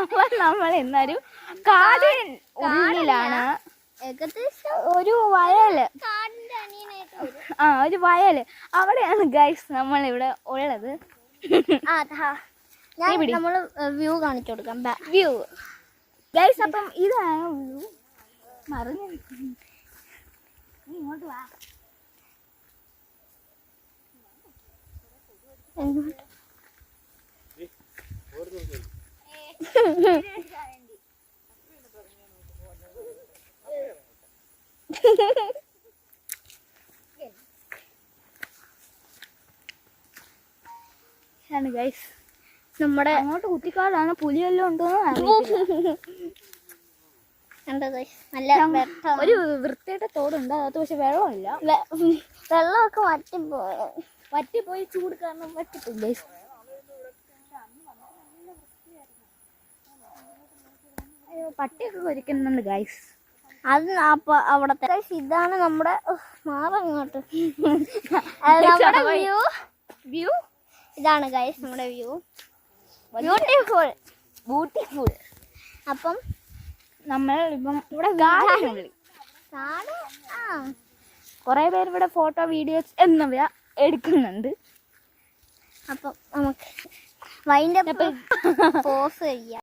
അപ്പോൾ നമ്മൾ ഇന്നൊരു കാടിൻ ഉള്ളിലാണ്. ഏകദേശം ഒരു വയല്, ഒരു വയല്, അവിടെയാണ് ഗൈസ് നമ്മളിവിടെ ഉള്ളത്. നമ്മള് വ്യൂ കാണിച്ചു കൊടുക്കാം. വ്യൂ ഗൈസ്, അപ്പം ഇതാണ് വ്യൂ. മറിഞ്ഞു ഇങ്ങോട്ട് വാ. ഗൈസ് നമ്മുടെ അങ്ങോട്ട് കുത്തിക്കാടാണ്. പുലിയെല്ലാം ഉണ്ടോ നല്ല ഒരു വൃത്തിയുടെ തോടുണ്ട്, അകത്ത് പക്ഷെ വെള്ളമില്ല. വെള്ളമൊക്കെ വറ്റിപ്പോയി, ചൂട് കാരണം വറ്റിപ്പോയി ഗൈസ്. അയ്യോ, പട്ടിയൊക്കെ കൊരിക്കുന്നുണ്ട് ഗൈസ്. അത് അവിടത്തെ ഇതാണ് നമ്മുടെ മാറങ്ങോട്ട് വ്യൂ. ഇതാണ് ഗൈസ് നമ്മുടെ വ്യൂ. ബ്യൂട്ടിഫുൾ. അപ്പം നമ്മൾ ഇപ്പം ഇവിടെ കുറേ പേര് ഇവിടെ ഫോട്ടോ വീഡിയോസ് എന്നിവ എടുക്കുന്നുണ്ട്. അപ്പം നമുക്ക് വൈൻഡപ്പ് പോസ് ചെയ്യാം.